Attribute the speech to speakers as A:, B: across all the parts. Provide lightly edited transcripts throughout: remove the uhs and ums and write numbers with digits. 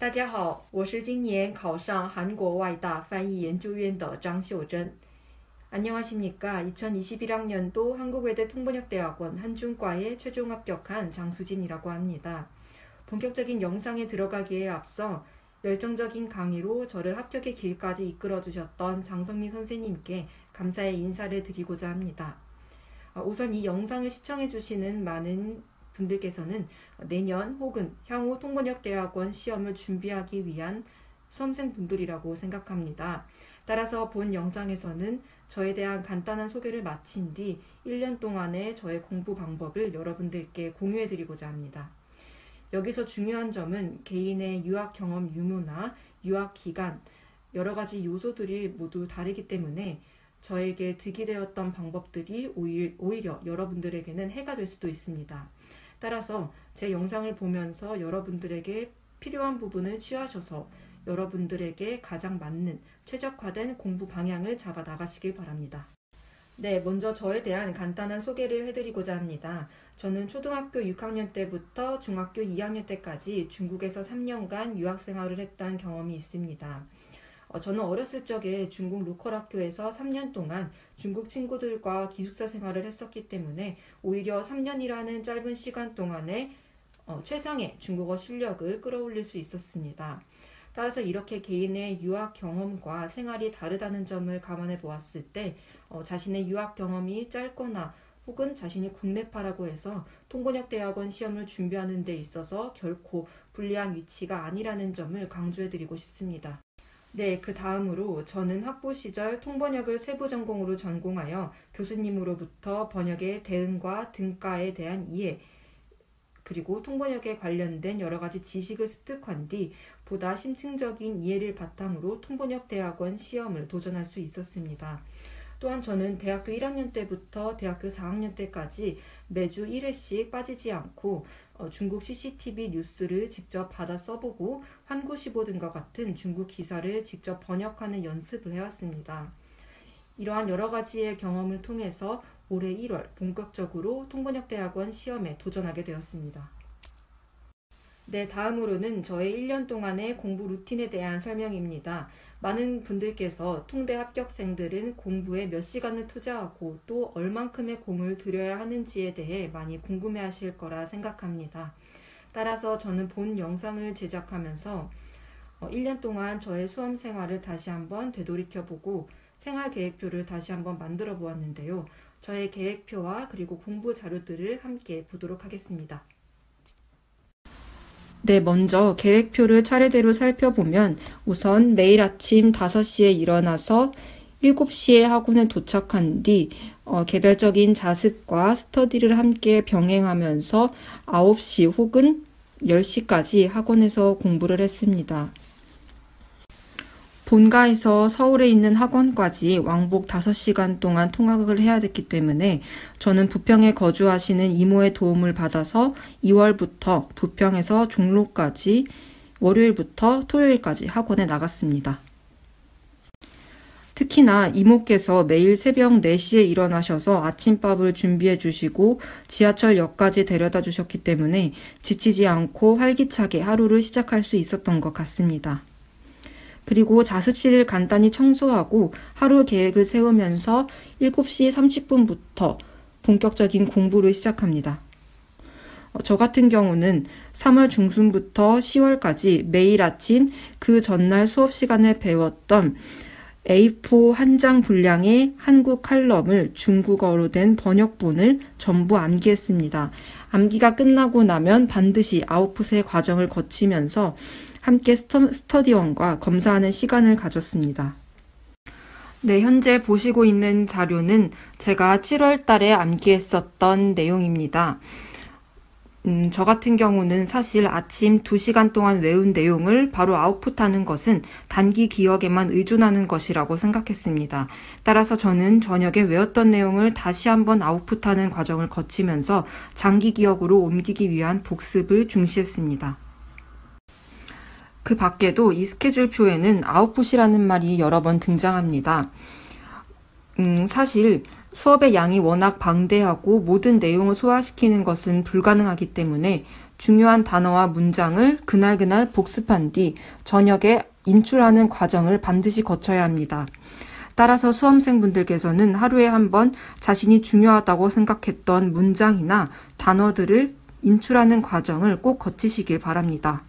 A: 大家好，我是今年考上韩国外大翻译研究院的张秀珍。 안녕하십니까. 2021학년도 한국외대 통번역대학원 한중과에 최종 합격한 장수진이라고 합니다. 본격적인 영상에 들어가기에 앞서 열정적인 강의로 저를 합격의 길까지 이끌어주셨던 장성민 선생님께 감사의 인사를 드리고자 합니다. 우선 이 영상을 시청해주시는 많은 분들께서는 내년 혹은 향후 통번역대학원 시험을 준비하기 위한 수험생분들이라고 생각합니다. 따라서 본 영상에서는 저에 대한 간단한 소개를 마친 뒤 1년 동안의 저의 공부 방법을 여러분들께 공유해드리고자 합니다. 여기서 중요한 점은 개인의 유학 경험 유무나 유학 기간 여러 가지 요소들이 모두 다르기 때문에 저에게 득이 되었던 방법들이 오히려 여러분들에게는 해가 될 수도 있습니다. 따라서 제 영상을 보면서 여러분들에게 필요한 부분을 취하셔서 여러분들에게 가장 맞는 최적화된 공부 방향을 잡아 나가시길 바랍니다. 네, 먼저 저에 대한 간단한 소개를 해드리고자 합니다. 저는 초등학교 6학년 때부터 중학교 2학년 때까지 중국에서 3년간 유학생활을 했던 경험이 있습니다. 저는 어렸을 적에 중국 로컬 학교에서 3년 동안 중국 친구들과 기숙사 생활을 했었기 때문에 오히려 3년이라는 짧은 시간 동안에 최상의 중국어 실력을 끌어올릴 수 있었습니다. 따라서 이렇게 개인의 유학 경험과 생활이 다르다는 점을 감안해 보았을 때 자신의 유학 경험이 짧거나 혹은 자신이 국내파라고 해서 통번역대학원 시험을 준비하는 데 있어서 결코 불리한 위치가 아니라는 점을 강조해 드리고 싶습니다. 네, 그 다음으로 저는 학부 시절 통번역을 세부 전공으로 전공하여 교수님으로부터 번역의 대응과 등가에 대한 이해 그리고 통번역에 관련된 여러 가지 지식을 습득한 뒤 보다 심층적인 이해를 바탕으로 통번역대학원 시험을 도전할 수 있었습니다. 또한 저는 대학교 1학년 때부터 대학교 4학년 때까지 매주 1회씩 빠지지 않고 중국 CCTV 뉴스를 직접 받아 써보고 환구시보 등과 같은 중국 기사를 직접 번역하는 연습을 해왔습니다. 이러한 여러 가지의 경험을 통해서 올해 1월 본격적으로 통번역대학원 시험에 도전하게 되었습니다. 네, 다음으로는 저의 1년 동안의 공부 루틴에 대한 설명입니다. 많은 분들께서 통대 합격생들은 공부에 몇 시간을 투자하고 또 얼만큼의 공을 들여야 하는지에 대해 많이 궁금해하실 거라 생각합니다. 따라서 저는 본 영상을 제작하면서 1년 동안 저의 수험 생활을 다시 한번 되돌이켜보고 생활 계획표를 다시 한번 만들어 보았는데요. 저의 계획표와 그리고 공부 자료들을 함께 보도록 하겠습니다. 네, 먼저 계획표를 차례대로 살펴보면 우선 매일 아침 5시에 일어나서 7시에 학원에 도착한 뒤 개별적인 자습과 스터디를 함께 병행하면서 9시 혹은 10시까지 학원에서 공부를 했습니다. 본가에서 서울에 있는 학원까지 왕복 5시간 동안 통학을 해야 됐기 때문에 저는 부평에 거주하시는 이모의 도움을 받아서 2월부터 부평에서 종로까지 월요일부터 토요일까지 학원에 나갔습니다. 특히나 이모께서 매일 새벽 4시에 일어나셔서 아침밥을 준비해 주시고 지하철역까지 데려다 주셨기 때문에 지치지 않고 활기차게 하루를 시작할 수 있었던 것 같습니다. 그리고 자습실을 간단히 청소하고 하루 계획을 세우면서 7시 30분부터 본격적인 공부를 시작합니다. 저 같은 경우는 3월 중순부터 10월까지 매일 아침 그 전날 수업 시간에 배웠던 A4 한 장 분량의 한국 칼럼을 중국어로 된 번역본을 전부 암기했습니다. 암기가 끝나고 나면 반드시 아웃풋의 과정을 거치면서 함께 스터디원과 검사하는 시간을 가졌습니다. 네, 현재 보시고 있는 자료는 제가 7월 달에 암기했었던 내용입니다. 저 같은 경우는 사실 아침 2시간 동안 외운 내용을 바로 아웃풋하는 것은 단기 기억에만 의존하는 것이라고 생각했습니다. 따라서 저는 저녁에 외웠던 내용을 다시 한번 아웃풋하는 과정을 거치면서 장기 기억으로 옮기기 위한 복습을 중시했습니다. 그 밖에도 이 스케줄표에는 아웃풋이라는 말이 여러 번 등장합니다. 사실 수업의 양이 워낙 방대하고 모든 내용을 소화시키는 것은 불가능하기 때문에 중요한 단어와 문장을 그날그날 복습한 뒤 저녁에 인출하는 과정을 반드시 거쳐야 합니다. 따라서 수험생분들께서는 하루에 한 번 자신이 중요하다고 생각했던 문장이나 단어들을 인출하는 과정을 꼭 거치시길 바랍니다.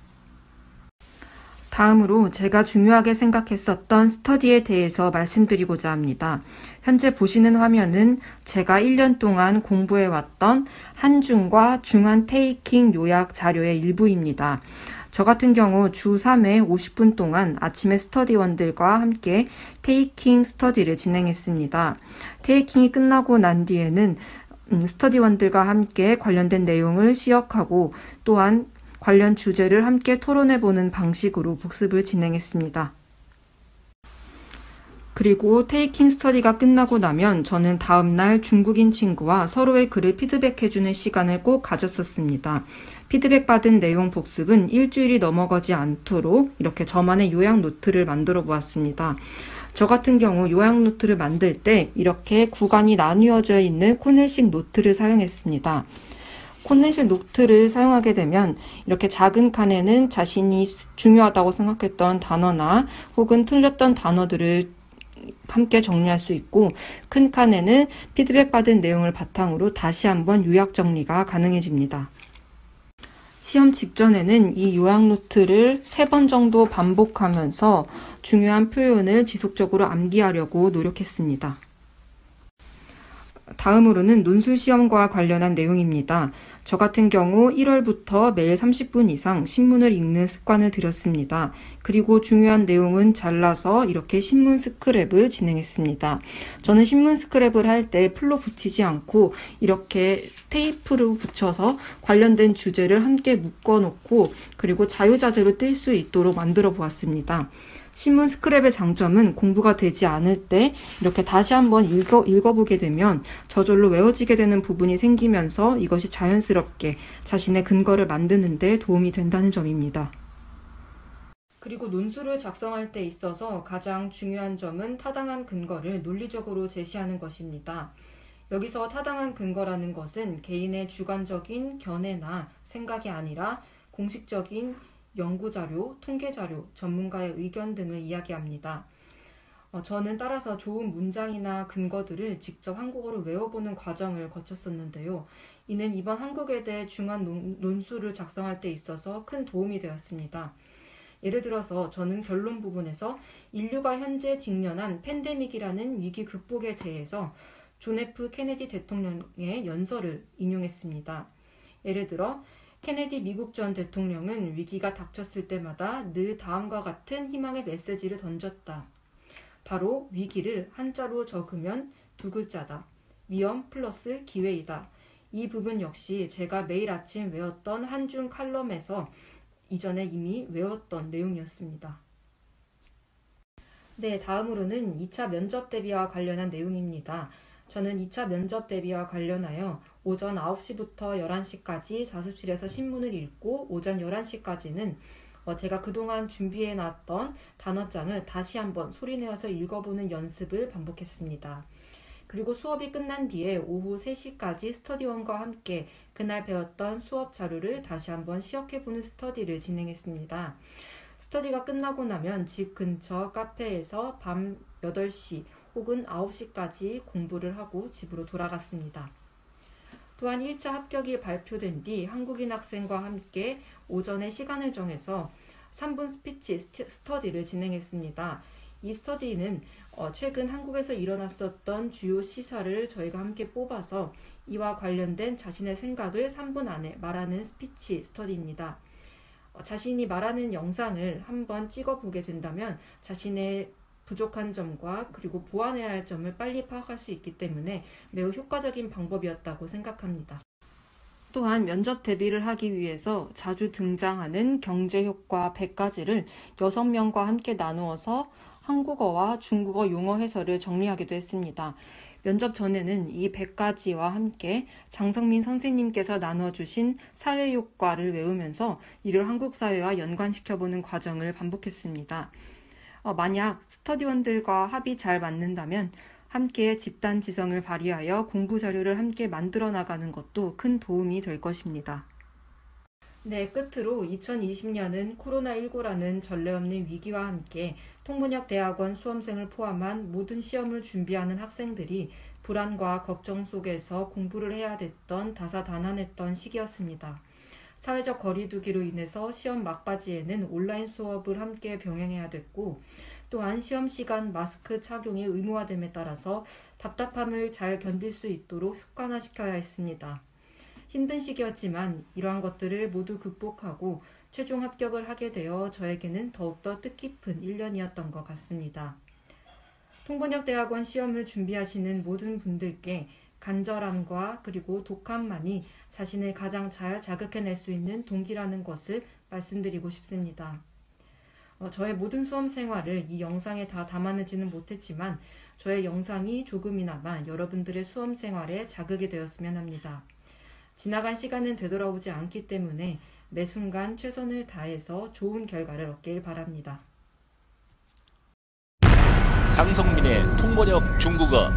A: 다음으로 제가 중요하게 생각했었던 스터디에 대해서 말씀드리고자 합니다. 현재 보시는 화면은 제가 1년 동안 공부해왔던 한중과 중한 테이킹 요약 자료의 일부입니다. 저 같은 경우 주 3회 50분 동안 아침에 스터디원들과 함께 테이킹 스터디를 진행했습니다. 테이킹이 끝나고 난 뒤에는 스터디원들과 함께 관련된 내용을 시역하고 또한 관련 주제를 함께 토론해보는 방식으로 복습을 진행했습니다. 그리고 테이킹 스터디가 끝나고 나면 저는 다음날 중국인 친구와 서로의 글을 피드백해주는 시간을 꼭 가졌었습니다. 피드백 받은 내용 복습은 일주일이 넘어가지 않도록 이렇게 저만의 요약 노트를 만들어 보았습니다. 저 같은 경우 요약 노트를 만들 때 이렇게 구간이 나뉘어져 있는 코넬식 노트를 사용했습니다. 코넬식 노트를 사용하게 되면 이렇게 작은 칸에는 자신이 중요하다고 생각했던 단어나 혹은 틀렸던 단어들을 함께 정리할 수 있고, 큰 칸에는 피드백 받은 내용을 바탕으로 다시 한번 요약 정리가 가능해집니다. 시험 직전에는 이 요약 노트를 3번 정도 반복하면서 중요한 표현을 지속적으로 암기하려고 노력했습니다. 다음으로는 논술 시험과 관련한 내용입니다. 저 같은 경우 1월부터 매일 30분 이상 신문을 읽는 습관을 들였습니다. 그리고 중요한 내용은 잘라서 이렇게 신문 스크랩을 진행했습니다. 저는 신문 스크랩을 할 때 풀로 붙이지 않고 이렇게 테이프로 붙여서 관련된 주제를 함께 묶어놓고 그리고 자유자재로 뜰 수 있도록 만들어 보았습니다. 신문 스크랩의 장점은 공부가 되지 않을 때 이렇게 다시 한번 읽어보게 되면 저절로 외워지게 되는 부분이 생기면서 이것이 자연스럽게 자신의 근거를 만드는 데 도움이 된다는 점입니다. 그리고 논술을 작성할 때 있어서 가장 중요한 점은 타당한 근거를 논리적으로 제시하는 것입니다. 여기서 타당한 근거라는 것은 개인의 주관적인 견해나 생각이 아니라 공식적인 연구자료, 통계자료, 전문가의 의견 등을 이야기합니다. 저는 따라서 좋은 문장이나 근거들을 직접 한국어로 외워보는 과정을 거쳤었는데요. 이는 이번 한국외대 중한 논술을 작성할 때 있어서 큰 도움이 되었습니다. 예를 들어서 저는 결론 부분에서 인류가 현재 직면한 팬데믹이라는 위기 극복에 대해서 존 F 케네디 대통령의 연설을 인용했습니다. 예를 들어 케네디 미국 전 대통령은 위기가 닥쳤을 때마다 늘 다음과 같은 희망의 메시지를 던졌다. 바로 위기를 한자로 적으면 2글자다. 위험 플러스 기회이다. 이 부분 역시 제가 매일 아침 외웠던 한중 칼럼에서 이전에 이미 외웠던 내용이었습니다. 네, 다음으로는 2차 면접 대비와 관련한 내용입니다. 저는 2차 면접 대비와 관련하여 오전 9시부터 11시까지 자습실에서 신문을 읽고 오전 11시까지는 제가 그동안 준비해놨던 단어장을 다시 한번 소리내어서 읽어보는 연습을 반복했습니다. 그리고 수업이 끝난 뒤에 오후 3시까지 스터디원과 함께 그날 배웠던 수업 자료를 다시 한번 시역해보는 스터디를 진행했습니다. 스터디가 끝나고 나면 집 근처 카페에서 밤 8시 혹은 9시까지 공부를 하고 집으로 돌아갔습니다. 또한 1차 합격이 발표된 뒤 한국인 학생과 함께 오전에 시간을 정해서 3분 스피치 스터디를 진행했습니다. 이 스터디는 최근 한국에서 일어났었던 주요 시사를 저희가 함께 뽑아서 이와 관련된 자신의 생각을 3분 안에 말하는 스피치 스터디입니다. 자신이 말하는 영상을 한번 찍어보게 된다면 자신의 부족한 점과 그리고 보완해야 할 점을 빨리 파악할 수 있기 때문에 매우 효과적인 방법이었다고 생각합니다. 또한 면접 대비를 하기 위해서 자주 등장하는 경제효과 100가지를 6명과 함께 나누어서 한국어와 중국어 용어 해설을 정리하기도 했습니다. 면접 전에는 이 100가지와 함께 장성민 선생님께서 나눠주신 사회효과를 외우면서 이를 한국 사회와 연관시켜보는 과정을 반복했습니다. 만약 스터디원들과 합이 잘 맞는다면 함께 집단 지성을 발휘하여 공부 자료를 함께 만들어 나가는 것도 큰 도움이 될 것입니다. 네, 끝으로 2020년은 코로나19라는 전례 없는 위기와 함께 통번역 대학원 수험생을 포함한 모든 시험을 준비하는 학생들이 불안과 걱정 속에서 공부를 해야 됐던 다사다난했던 시기였습니다. 사회적 거리두기로 인해서 시험 막바지에는 온라인 수업을 함께 병행해야 됐고, 또한 시험 시간 마스크 착용이 의무화됨에 따라서 답답함을 잘 견딜 수 있도록 습관화시켜야 했습니다. 힘든 시기였지만 이러한 것들을 모두 극복하고 최종 합격을 하게 되어 저에게는 더욱더 뜻깊은 1년이었던 것 같습니다. 통번역대학원 시험을 준비하시는 모든 분들께 간절함과 그리고 독함만이 자신을 가장 잘 자극해낼 수 있는 동기라는 것을 말씀드리고 싶습니다. 저의 모든 수험 생활을 이 영상에 다 담아내지는 못했지만 저의 영상이 조금이나마 여러분들의 수험 생활에 자극이 되었으면 합니다. 지나간 시간은 되돌아오지 않기 때문에 매 순간 최선을 다해서 좋은 결과를 얻길 바랍니다.
B: 장성민의 통번역 중국어